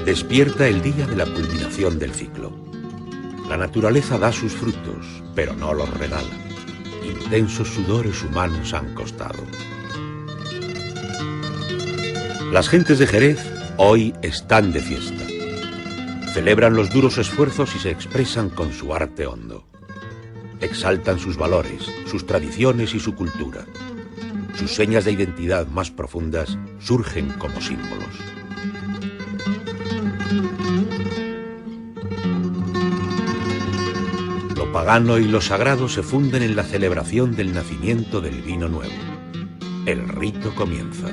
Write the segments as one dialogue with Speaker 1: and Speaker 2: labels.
Speaker 1: Despierta el día de la culminación del ciclo. La naturaleza da sus frutos, pero no los regala. Intensos sudores humanos han costado. Las gentes de Jerez hoy están de fiesta. Celebran los duros esfuerzos y se expresan con su arte hondo. Exaltan sus valores, sus tradiciones y su cultura. Sus señas de identidad más profundas surgen como símbolos. Lo pagano y lo sagrado se funden en la celebración del nacimiento del vino nuevo. El rito comienza.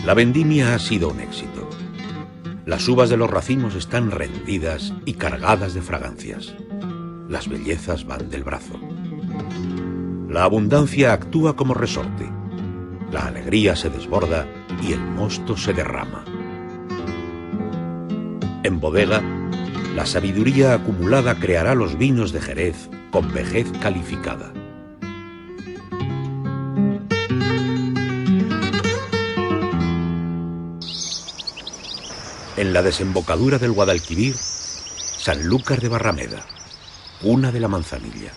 Speaker 1: La vendimia ha sido un éxito. Las uvas de los racimos están rendidas y cargadas de fragancias. Las bellezas van del brazo. La abundancia actúa como resorte. La alegría se desborda y el mosto se derrama. En bodega, la sabiduría acumulada creará los vinos de Jerez con vejez calificada. En la desembocadura del Guadalquivir, Sanlúcar de Barrameda, cuna de la manzanilla.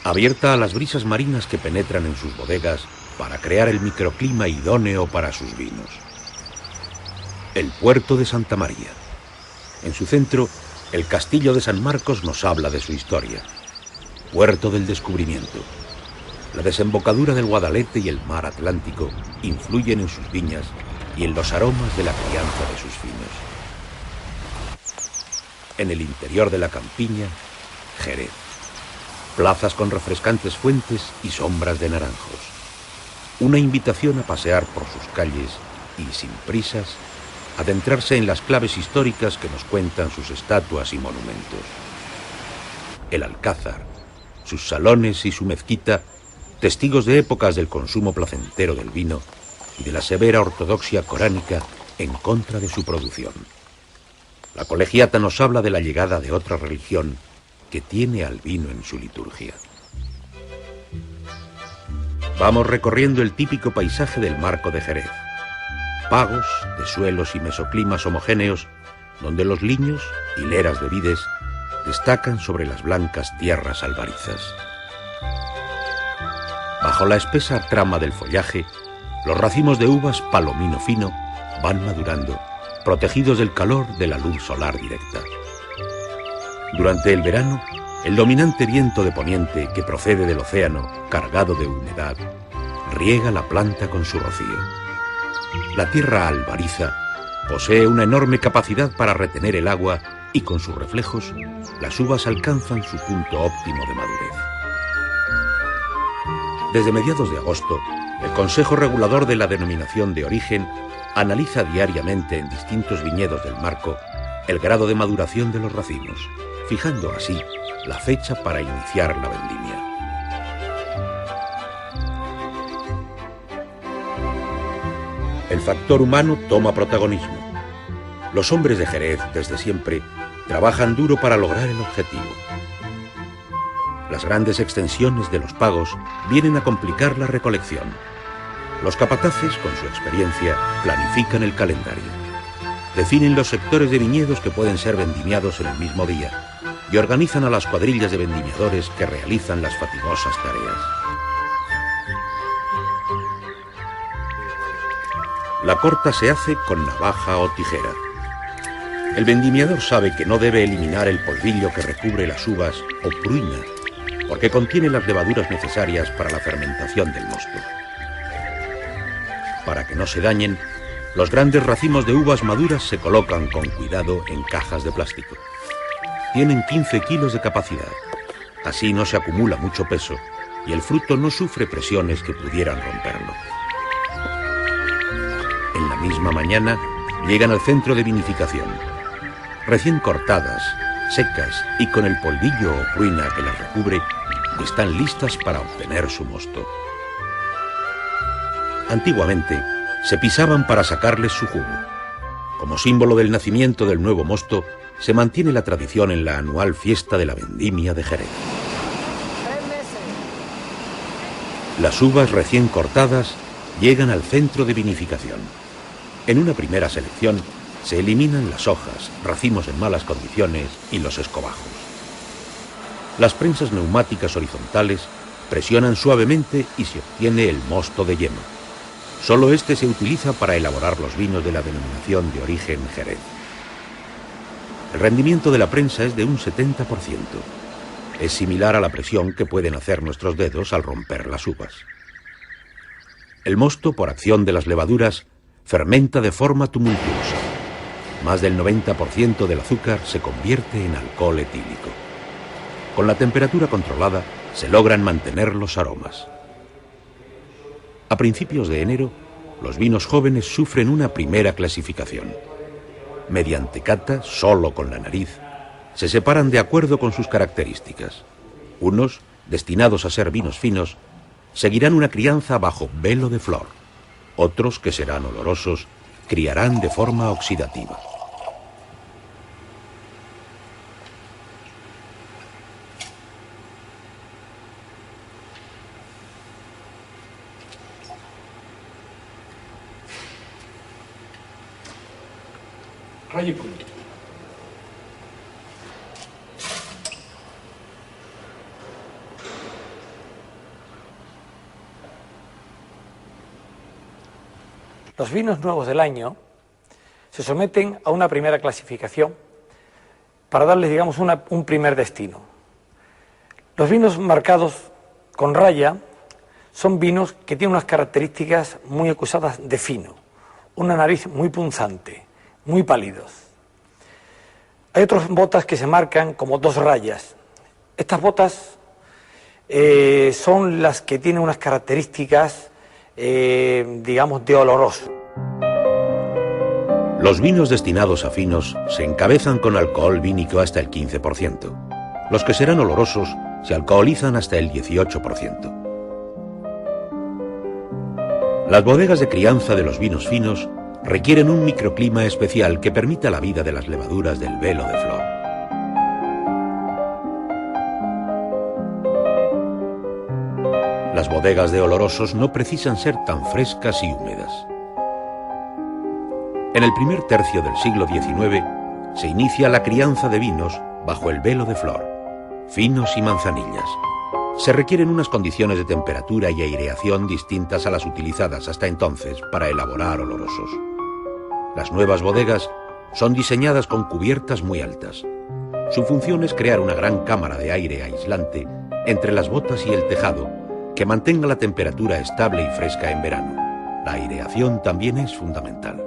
Speaker 1: Abierta a las brisas marinas que penetran en sus bodegas para crear el microclima idóneo para sus vinos. El puerto de Santa María. En su centro, el castillo de San Marcos nos habla de su historia. Puerto del descubrimiento. La desembocadura del Guadalete y el mar Atlántico influyen en sus viñas y en los aromas de la crianza de sus vinos. En el interior de la campiña, Jerez. Plazas con refrescantes fuentes y sombras de naranjos. Una invitación a pasear por sus calles y, sin prisas, adentrarse en las claves históricas que nos cuentan sus estatuas y monumentos. El Alcázar, sus salones y su mezquita, testigos de épocas del consumo placentero del vino y de la severa ortodoxia coránica en contra de su producción. La colegiata nos habla de la llegada de otra religión que tiene al vino en su liturgia. Vamos recorriendo el típico paisaje del marco de Jerez. Pagos de suelos y mesoclimas homogéneos, donde los liños, hileras de vides, destacan sobre las blancas tierras albarizas. Bajo la espesa trama del follaje, los racimos de uvas palomino fino van madurando, protegidos del calor de la luz solar directa. Durante el verano, el dominante viento de poniente que procede del océano, cargado de humedad, riega la planta con su rocío. La tierra albariza posee una enorme capacidad para retener el agua y con sus reflejos, las uvas alcanzan su punto óptimo de madurez. Desde mediados de agosto, el Consejo Regulador de la Denominación de Origen analiza diariamente en distintos viñedos del marco el grado de maduración de los racimos, fijando así la fecha para iniciar la vendimia. El factor humano toma protagonismo. Los hombres de Jerez, desde siempre, trabajan duro para lograr el objetivo. Las grandes extensiones de los pagos vienen a complicar la recolección. Los capataces, con su experiencia, planifican el calendario. Definen los sectores de viñedos que pueden ser vendimiados en el mismo día y organizan a las cuadrillas de vendimiadores que realizan las fatigosas tareas. La corta se hace con navaja o tijera. El vendimiador sabe que no debe eliminar el polvillo que recubre las uvas o pruina, porque contiene las levaduras necesarias para la fermentación del mosto. Para que no se dañen, los grandes racimos de uvas maduras se colocan con cuidado en cajas de plástico. Tienen 15 kilos de capacidad. Así no se acumula mucho peso y el fruto no sufre presiones que pudieran romperlo. En la misma mañana llegan al centro de vinificación. Recién cortadas, secas y con el polvillo o pruina que las recubre, están listas para obtener su mosto. Antiguamente, se pisaban para sacarles su jugo. Como símbolo del nacimiento del nuevo mosto, se mantiene la tradición en la anual fiesta de la vendimia de Jerez. Las uvas recién cortadas llegan al centro de vinificación. En una primera selección se eliminan las hojas, racimos en malas condiciones y los escobajos. Las prensas neumáticas horizontales presionan suavemente y se obtiene el mosto de yema. Solo este se utiliza para elaborar los vinos de la denominación de origen Jerez. El rendimiento de la prensa es de un 70%. Es similar a la presión que pueden hacer nuestros dedos al romper las uvas. El mosto, por acción de las levaduras, fermenta de forma tumultuosa. Más del 90% del azúcar se convierte en alcohol etílico. Con la temperatura controlada, se logran mantener los aromas. A principios de enero, los vinos jóvenes sufren una primera clasificación. Mediante cata, solo con la nariz, se separan de acuerdo con sus características. Unos, destinados a ser vinos finos, seguirán una crianza bajo velo de flor. Otros, que serán olorosos, criarán de forma oxidativa.
Speaker 2: Raya y punto. Los vinos nuevos del año se someten a una primera clasificación para darles, digamos, un primer destino. Los vinos marcados con raya son vinos que tienen unas características muy acusadas de fino, una nariz muy punzante, muy pálidos. Hay otras botas que se marcan como dos rayas. Estas botas son las que tienen unas características, digamos, de oloroso.
Speaker 1: Los vinos destinados a finos se encabezan con alcohol vínico hasta el 15%. Los que serán olorosos se alcoholizan hasta el 18%. Las bodegas de crianza de los vinos finos requieren un microclima especial que permita la vida de las levaduras del velo de flor. Las bodegas de olorosos no precisan ser tan frescas y húmedas. En el primer tercio del siglo XIX se inicia la crianza de vinos bajo el velo de flor, finos y manzanillas. Se requieren unas condiciones de temperatura y aireación distintas a las utilizadas hasta entonces para elaborar olorosos. Las nuevas bodegas son diseñadas con cubiertas muy altas. Su función es crear una gran cámara de aire aislante entre las botas y el tejado que mantenga la temperatura estable y fresca en verano. La aireación también es fundamental.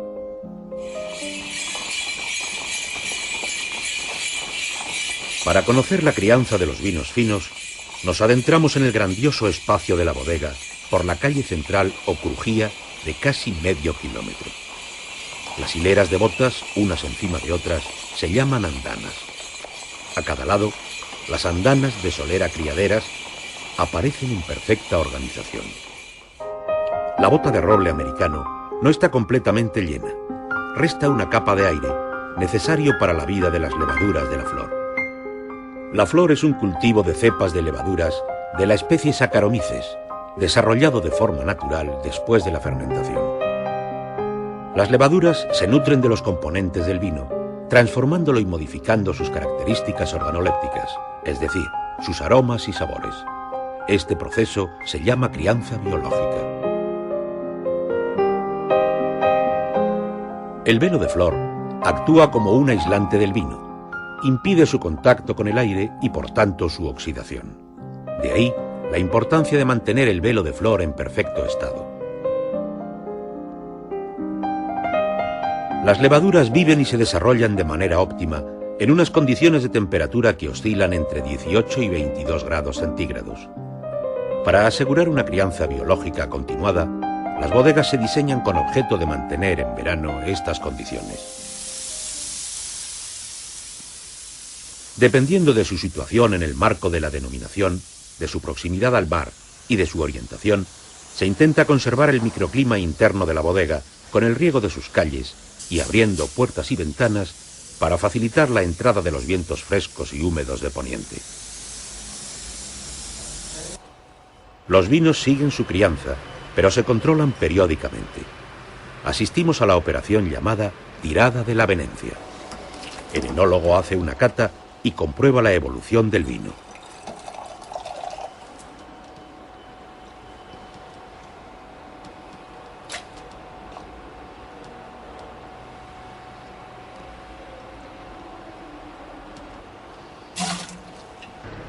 Speaker 1: Para conocer la crianza de los vinos finos, nos adentramos en el grandioso espacio de la bodega por la calle central o crujía de casi medio kilómetro. Las hileras de botas, unas encima de otras, se llaman andanas. A cada lado, las andanas de solera criaderas aparecen en perfecta organización. La bota de roble americano no está completamente llena. Resta una capa de aire, necesario para la vida de las levaduras de la flor. La flor es un cultivo de cepas de levaduras de la especie Saccharomyces, desarrollado de forma natural después de la fermentación. Las levaduras se nutren de los componentes del vino, transformándolo y modificando sus características organolépticas, es decir, sus aromas y sabores. Este proceso se llama crianza biológica. El velo de flor actúa como un aislante del vino. Impide su contacto con el aire y por tanto su oxidación. De ahí la importancia de mantener el velo de flor en perfecto estado. Las levaduras viven y se desarrollan de manera óptima en unas condiciones de temperatura que oscilan entre 18 y 22 grados centígrados. Para asegurar una crianza biológica continuada, las bodegas se diseñan con objeto de mantener en verano estas condiciones. Dependiendo de su situación en el marco de la denominación, de su proximidad al bar y de su orientación, se intenta conservar el microclima interno de la bodega con el riego de sus calles y abriendo puertas y ventanas para facilitar la entrada de los vientos frescos y húmedos de poniente. Los vinos siguen su crianza, pero se controlan periódicamente. asistimos a la operación llamada tirada de la venencia. El enólogo hace una cata y comprueba la evolución del vino.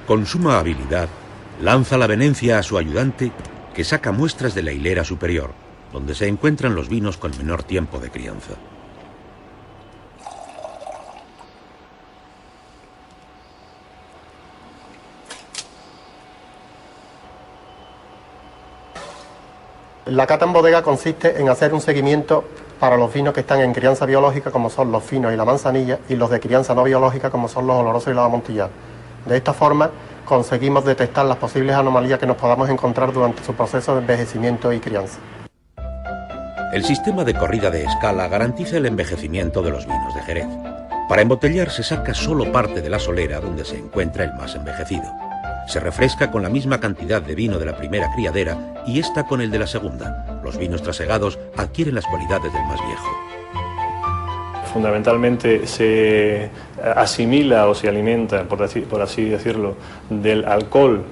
Speaker 1: Con suma habilidad, lanza la venencia a su ayudante, que saca muestras de la hilera superior, donde se encuentran los vinos con menor tiempo de crianza.
Speaker 3: La cata en bodega consiste en hacer un seguimiento para los vinos que están en crianza biológica, como son los finos y la manzanilla, y los de crianza no biológica, como son los olorosos y los amontillados. De esta forma conseguimos detectar las posibles anomalías que nos podamos encontrar durante su proceso de envejecimiento y crianza.
Speaker 1: El sistema de corrida de escala garantiza el envejecimiento de los vinos de Jerez. Para embotellar se saca solo parte de la solera donde se encuentra el más envejecido. Se refresca con la misma cantidad de vino de la primera criadera y esta con el de la segunda. Los vinos trasegados adquieren las cualidades del más viejo.
Speaker 4: Fundamentalmente se asimila o se alimenta, por así decirlo, del alcohol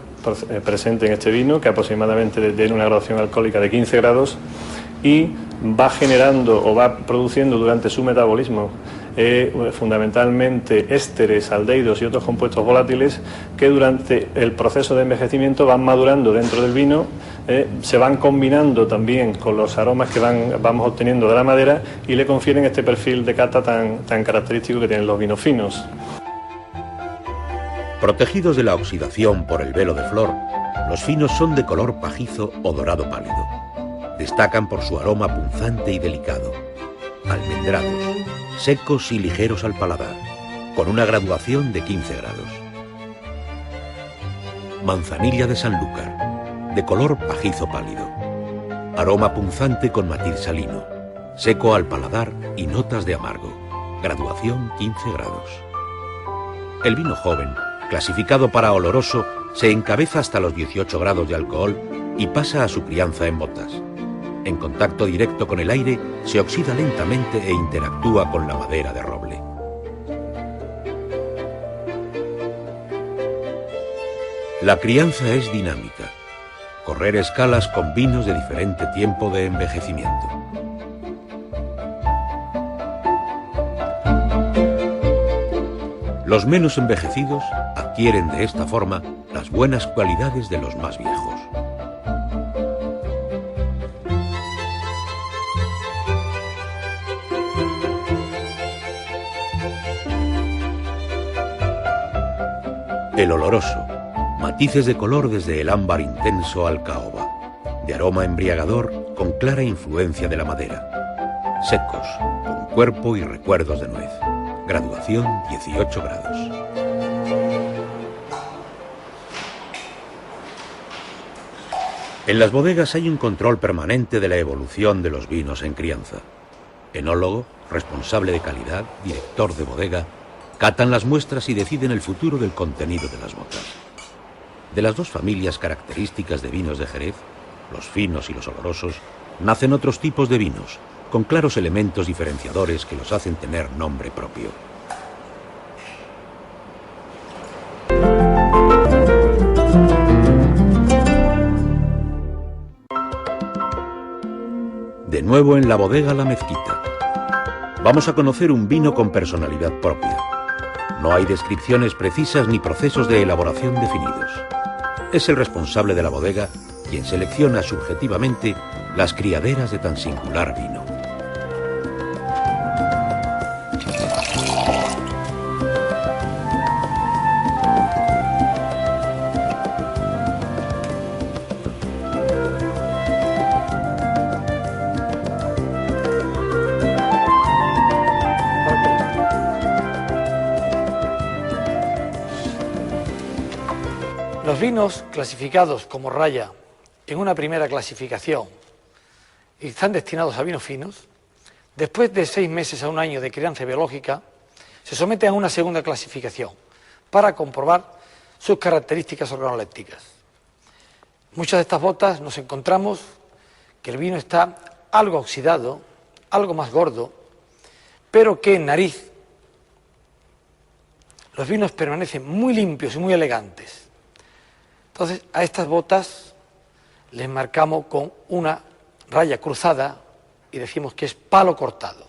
Speaker 4: presente en este vino, que aproximadamente tiene una graduación alcohólica de 15 grados, y va generando o va produciendo durante su metabolismo fundamentalmente ésteres, aldehídos y otros compuestos volátiles que durante el proceso de envejecimiento van madurando dentro del vino, se van combinando también con los aromas que vamos obteniendo de la madera y le confieren este perfil de cata tan característico que tienen los vinos finos.
Speaker 1: Protegidos de la oxidación por el velo de flor, los finos son de color pajizo o dorado pálido. Destacan por su aroma punzante y delicado. Almendrados, secos y ligeros al paladar, con una graduación de 15 grados. Manzanilla de Sanlúcar, de color pajizo pálido. Aroma punzante con matiz salino, seco al paladar y notas de amargo. Graduación 15 grados. El vino joven, clasificado para oloroso, se encabeza hasta los 18 grados de alcohol y pasa a su crianza en botas. En contacto directo con el aire, se oxida lentamente e interactúa con la madera de roble. La crianza es dinámica. Correr escalas con vinos de diferente tiempo de envejecimiento. Los menos envejecidos adquieren de esta forma las buenas cualidades de los más viejos. El oloroso, matices de color desde el ámbar intenso al caoba, de aroma embriagador con clara influencia de la madera, secos, con cuerpo y recuerdos de nuez, graduación 18 grados. En las bodegas hay un control permanente de la evolución de los vinos en crianza. Enólogo, responsable de calidad, director de bodega, catan las muestras y deciden el futuro del contenido de las botas. De las dos familias características de vinos de Jerez, los finos y los olorosos, nacen otros tipos de vinos, con claros elementos diferenciadores que los hacen tener nombre propio. De nuevo en la bodega La Mezquita. Vamos a conocer un vino con personalidad propia. No hay descripciones precisas ni procesos de elaboración definidos. Es el responsable de la bodega quien selecciona subjetivamente las criaderas de tan singular vino.
Speaker 2: Los vinos clasificados como raya en una primera clasificación y están destinados a vinos finos, después de 6 meses a un año de crianza biológica, se someten a una segunda clasificación para comprobar sus características organolépticas. Muchas de estas botas nos encontramos que el vino está algo oxidado algo más gordo, pero que en nariz los vinos permanecen muy limpios y muy elegantes. Entonces, a estas botas les marcamos con una raya cruzada y decimos que es palo cortado.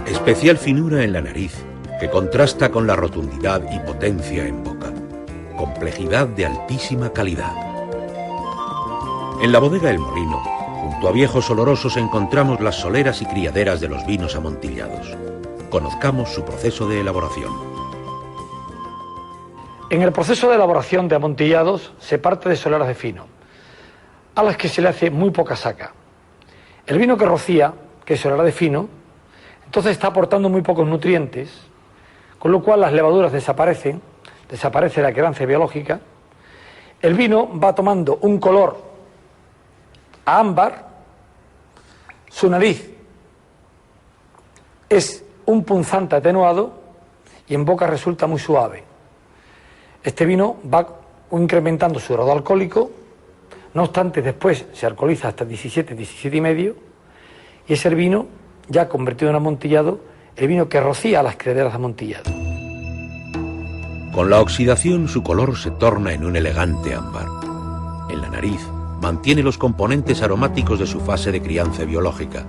Speaker 1: Especial finura en la nariz, que contrasta con la rotundidad y potencia en boca. Complejidad de altísima calidad. En la bodega El Molino, junto a viejos olorosos, encontramos las soleras y criaderas de los vinos amontillados. Conozcamos su proceso de elaboración.
Speaker 2: En el proceso de elaboración de amontillados se parte de soleras de fino, a las que se le hace muy poca saca. El vino que rocía, que es solera de fino, entonces está aportando muy pocos nutrientes, con lo cual las levaduras desaparecen, desaparece la crianza biológica, el vino va tomando un color a ámbar, su nariz es un punzante atenuado y en boca resulta muy suave. Este vino va incrementando su grado alcohólico, no obstante después se alcoholiza hasta 17, 17,5 y es el vino ya convertido en amontillado, el vino que rocía a las criaderas de amontillado.
Speaker 1: Con la oxidación su color se torna en un elegante ámbar. En la nariz mantiene los componentes aromáticos de su fase de crianza biológica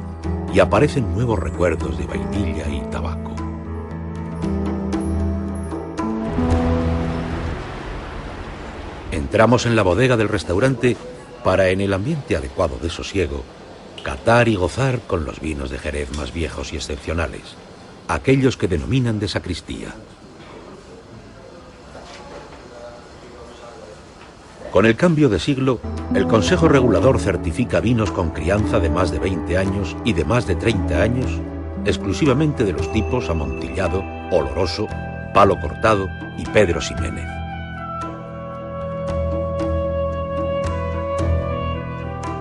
Speaker 1: y aparecen nuevos recuerdos de vainilla y tabaco. Entramos en la bodega del restaurante para, en el ambiente adecuado de sosiego, catar y gozar con los vinos de Jerez más viejos y excepcionales, aquellos que denominan de sacristía. Con el cambio de siglo, el Consejo Regulador certifica vinos con crianza de más de 20 años y de más de 30 años, exclusivamente de los tipos amontillado, oloroso, palo cortado y Pedro Ximénez.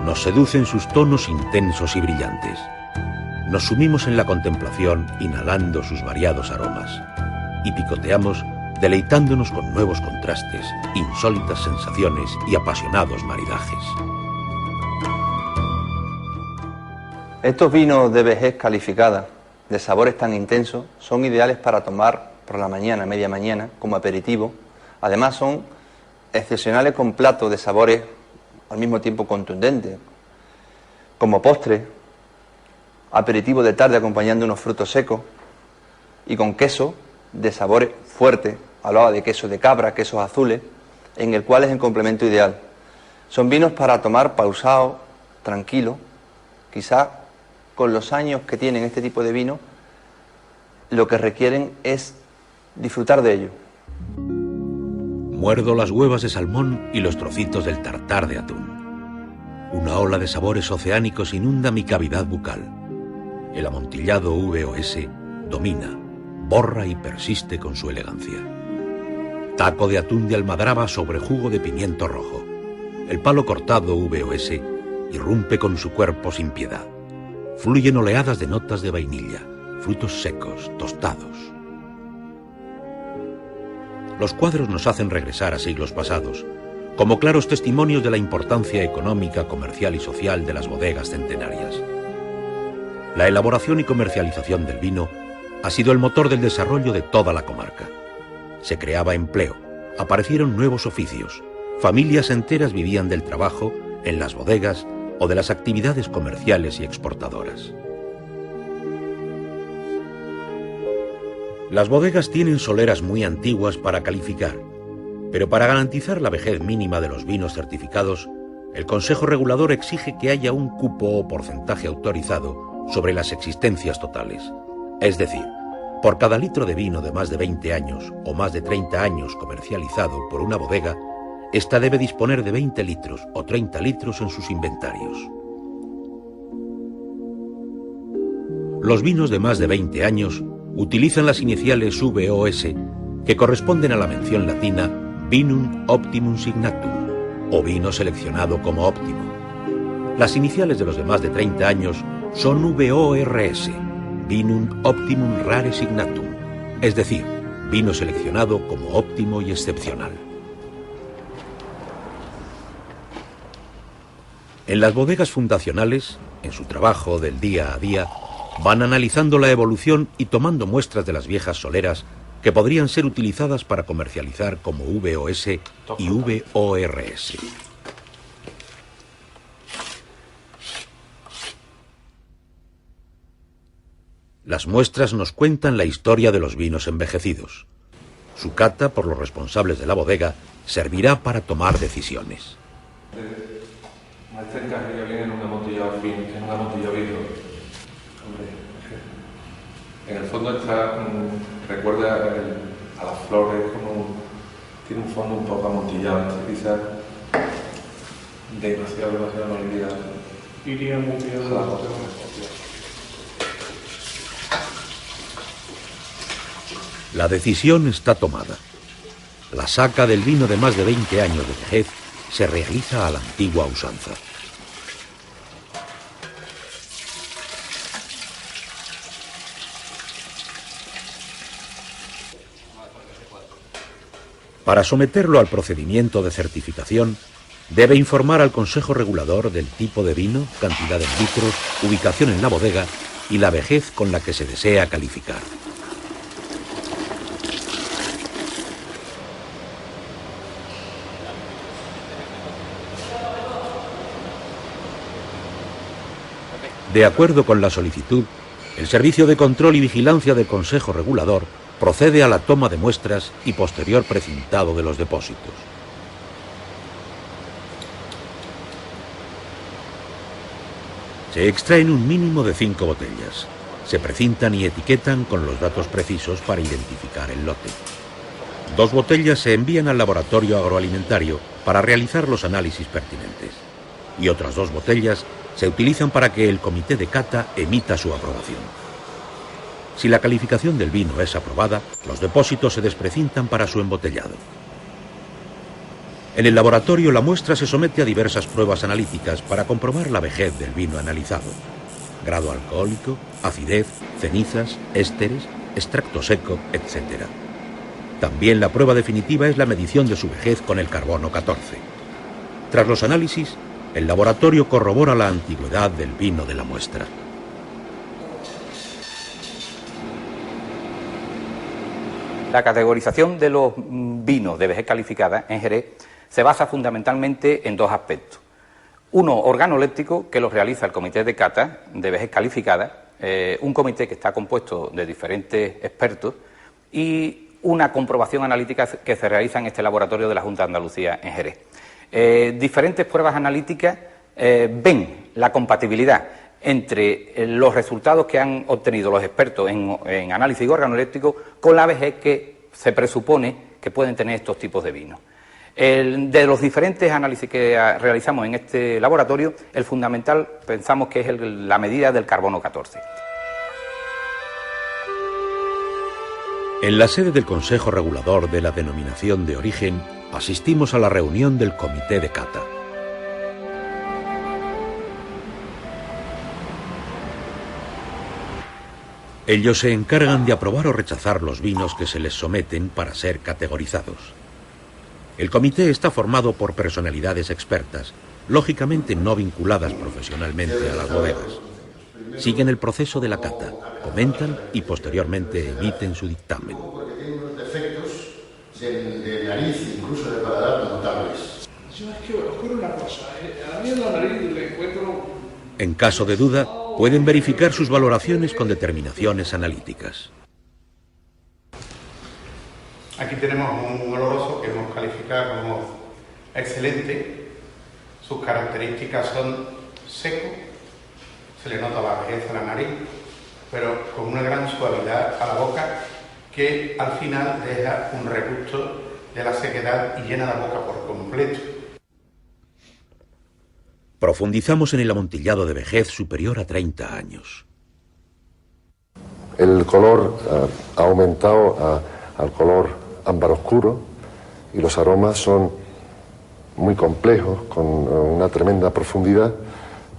Speaker 1: Nos seducen sus tonos intensos y brillantes. Nos sumimos en la contemplación, inhalando sus variados aromas, y picoteamos, deleitándonos con nuevos contrastes, insólitas sensaciones y apasionados maridajes.
Speaker 5: Estos vinos de vejez calificada, de sabores tan intensos, son ideales para tomar por la mañana, media mañana, como aperitivo. Además son excepcionales con platos de sabores al mismo tiempo contundentes, como postre, aperitivo de tarde acompañando unos frutos secos y con queso de sabores fuertes. Hablaba de queso de cabra, quesos azules, en el cual es el complemento ideal. Son vinos para tomar pausado, tranquilo. Quizás con los años que tienen este tipo de vino, lo que requieren es disfrutar de ello.
Speaker 1: Muerdo las huevas de salmón y los trocitos del tartar de atún. Una ola de sabores oceánicos inunda mi cavidad bucal. El amontillado VOS domina, borra y persiste con su elegancia. Taco de atún de almadraba sobre jugo de pimiento rojo. El palo cortado VOS irrumpe con su cuerpo sin piedad. Fluyen oleadas de notas de vainilla, frutos secos, tostados. Los cuadros nos hacen regresar a siglos pasados, como claros testimonios de la importancia económica, comercial y social de las bodegas centenarias. La elaboración y comercialización del vino ha sido el motor del desarrollo de toda la comarca. Se creaba empleo, aparecieron nuevos oficios, familias enteras vivían del trabajo en las bodegas o de las actividades comerciales y exportadoras. Las bodegas tienen soleras muy antiguas para calificar, pero para garantizar la vejez mínima de los vinos certificados, el Consejo Regulador exige que haya un cupo o porcentaje autorizado sobre las existencias totales. Es decir, por cada litro de vino de más de 20 años o más de 30 años comercializado por una bodega, ésta debe disponer de 20 litros o 30 litros en sus inventarios. Los vinos de más de 20 años utilizan las iniciales VOS, que corresponden a la mención latina Vinum Optimum Signatum, o vino seleccionado como óptimo. Las iniciales de los de más de 30 años son VORS, Vinum Optimum Rare Signatum, es decir, vino seleccionado como óptimo y excepcional. En las bodegas fundacionales, en su trabajo del día a día, van analizando la evolución y tomando muestras de las viejas soleras que podrían ser utilizadas para comercializar como VOS y VORS. Las muestras nos cuentan la historia de los vinos envejecidos. Su cata, por los responsables de la bodega, servirá para tomar decisiones.
Speaker 6: Este encajaría bien en una botella fin, en una botella viejo. En el fondo está, recuerda a las flores, tiene un fondo un poco amontillado, quizás demasiado no iría muy bien a la botella.
Speaker 1: La decisión está tomada. La saca del vino de más de 20 años de vejez se realiza a la antigua usanza. Para someterlo al procedimiento de certificación, debe informar al Consejo Regulador del tipo de vino, cantidad en litros, ubicación en la bodega y la vejez con la que se desea calificar. De acuerdo con la solicitud, el Servicio de Control y Vigilancia del Consejo Regulador procede a la toma de muestras y posterior precintado de los depósitos. Se extraen un mínimo de 5 botellas. Se precintan y etiquetan con los datos precisos para identificar el lote. 2 botellas se envían al laboratorio agroalimentario para realizar los análisis pertinentes. Y otras 2 botellas se utilizan para que el comité de cata emita su aprobación. Si la calificación del vino es aprobada, los depósitos se desprecintan para su embotellado. En el laboratorio la muestra se somete a diversas pruebas analíticas para comprobar la vejez del vino analizado. Grado alcohólico, acidez, cenizas, ésteres, extracto seco, etc. También la prueba definitiva es la medición de su vejez con el carbono 14. Tras los análisis, el laboratorio corrobora la antigüedad del vino de la muestra.
Speaker 7: La categorización de los vinos de vejez calificada en Jerez se basa fundamentalmente en 2 aspectos. Uno, organoléptico, que lo realiza el Comité de Cata de Vejez Calificada, un comité que está compuesto de diferentes expertos, y una comprobación analítica que se realiza en este laboratorio de la Junta de Andalucía en Jerez. Diferentes pruebas analíticas ven la compatibilidad entre los resultados que han obtenido los expertos en análisis organoléptico con la vejez que se presupone que pueden tener estos tipos de vinos. De los diferentes análisis que realizamos en este laboratorio, el fundamental pensamos que es la medida del carbono 14.
Speaker 1: En la sede del Consejo Regulador de la Denominación de Origen, asistimos a la reunión del Comité de Cata. Ellos se encargan de aprobar o rechazar los vinos que se les someten para ser categorizados. El comité está formado por personalidades expertas, lógicamente no vinculadas profesionalmente a las bodegas. Siguen el proceso de la cata, comentan y posteriormente emiten su dictamen.
Speaker 8: Porque tiene unos defectos de nariz, incluso de paladar, notables.
Speaker 9: Yo es que ocurre una cosa, a mí en la nariz le encuentro...
Speaker 1: En caso de duda, pueden verificar sus valoraciones con determinaciones analíticas.
Speaker 10: Aquí tenemos un oloroso que hemos calificado como excelente. Sus características son seco, se le nota la vejez a la nariz, pero con una gran suavidad a la boca que al final deja un regusto de la sequedad y llena la boca por completo.
Speaker 1: Profundizamos en el amontillado de vejez superior a 30 años.
Speaker 11: El color ha aumentado al color ámbar oscuro y los aromas son muy complejos, con una tremenda profundidad,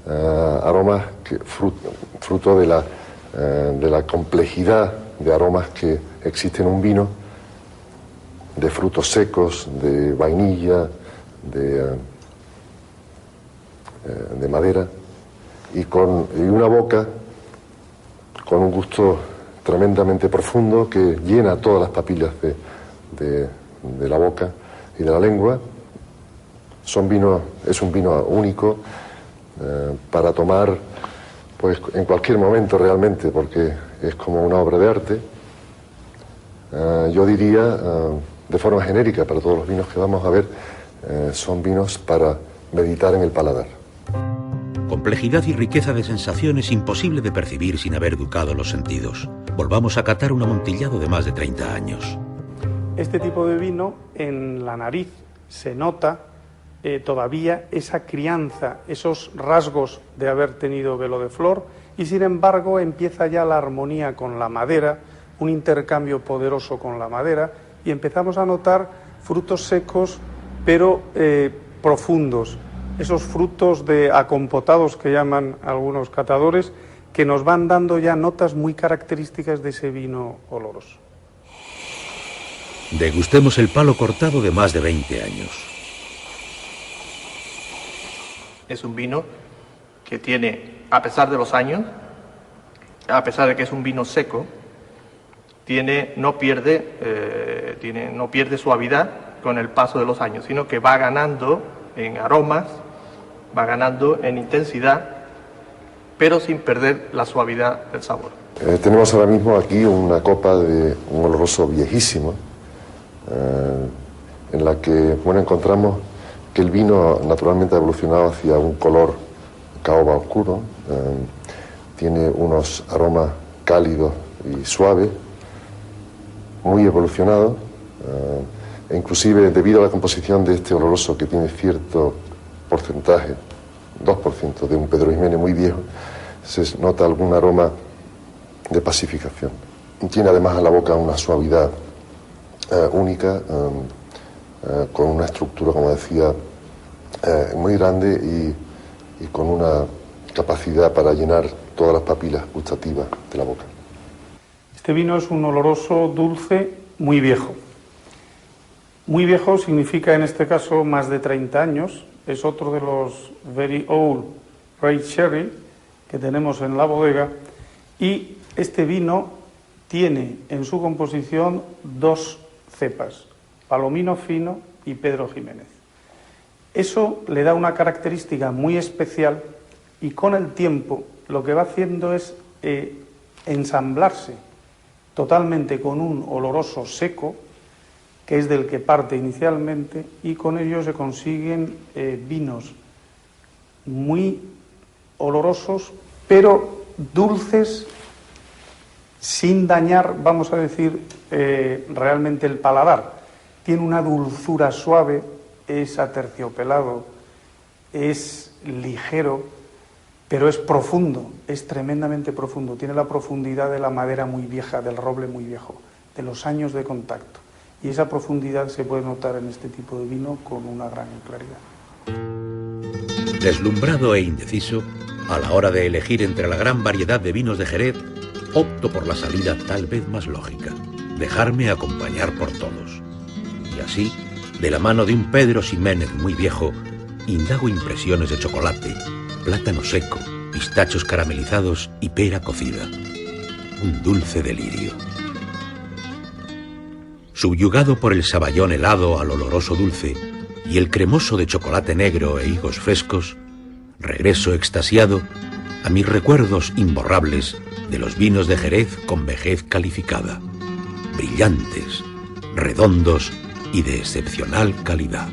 Speaker 11: aromas que fruto de la complejidad de aromas que existe en un vino, de frutos secos, de vainilla, de madera, y una boca con un gusto tremendamente profundo que llena todas las papilas de la boca y de la lengua. Es un vino único para tomar pues en cualquier momento realmente, porque es como una obra de arte. Yo diría, de forma genérica, para todos los vinos que vamos a ver, son vinos para meditar en el paladar.
Speaker 1: Complejidad y riqueza de sensaciones imposible de percibir sin haber educado los sentidos. Volvamos a catar un amontillado de más de 30 años.
Speaker 10: Este tipo de vino, en la nariz se nota todavía esa crianza, esos rasgos de haber tenido velo de flor, y sin embargo empieza ya la armonía con la madera, un intercambio poderoso con la madera, y empezamos a notar frutos secos pero profundos, esos frutos de acompotados que llaman algunos catadores, que nos van dando ya notas muy características de ese vino oloroso.
Speaker 1: Degustemos el palo cortado de más de 20 años.
Speaker 12: Es un vino que tiene, a pesar de los años, a pesar de que es un vino seco, no pierde suavidad con el paso de los años, sino que va ganando en aromas, va ganando en intensidad, pero sin perder la suavidad del sabor.
Speaker 11: Tenemos ahora mismo aquí una copa de un oloroso viejísimo, en la que encontramos que el vino naturalmente ha evolucionado hacia un color caoba oscuro, tiene unos aromas cálidos y suaves, muy evolucionados, e inclusive debido a la composición de este oloroso, que tiene cierto porcentaje, 2% de un Pedro Ximénez muy viejo, se nota algún aroma de pacificación. Tiene además a la boca una suavidad única, con una estructura, como decía, muy grande y con una capacidad para llenar todas las papilas gustativas de la boca.
Speaker 10: Este vino es un oloroso dulce muy viejo. Muy viejo significa en este caso más de 30 años. Es otro de los Very Old Red Sherry que tenemos en la bodega, y este vino tiene en su composición 2 cepas, Palomino Fino y Pedro Ximénez. Eso le da una característica muy especial, y con el tiempo lo que va haciendo es ensamblarse totalmente con un oloroso seco, que es del que parte inicialmente, y con ello se consiguen vinos muy olorosos, pero dulces, sin dañar, vamos a decir, realmente el paladar. Tiene una dulzura suave, es aterciopelado, es ligero, pero es profundo, es tremendamente profundo. Tiene la profundidad de la madera muy vieja, del roble muy viejo, de los años de contacto. Y esa profundidad se puede notar en este tipo de vino con una gran claridad.
Speaker 1: Deslumbrado e indeciso, a la hora de elegir entre la gran variedad de vinos de Jerez, opto por la salida tal vez más lógica: dejarme acompañar por todos. Y así, de la mano de un Pedro Ximénez muy viejo, indago impresiones de chocolate, plátano seco, pistachos caramelizados y pera cocida. Un dulce delirio. Subyugado por el saballón helado al oloroso dulce y el cremoso de chocolate negro e higos frescos, regreso extasiado a mis recuerdos imborrables de los vinos de Jerez con vejez calificada, brillantes, redondos y de excepcional calidad.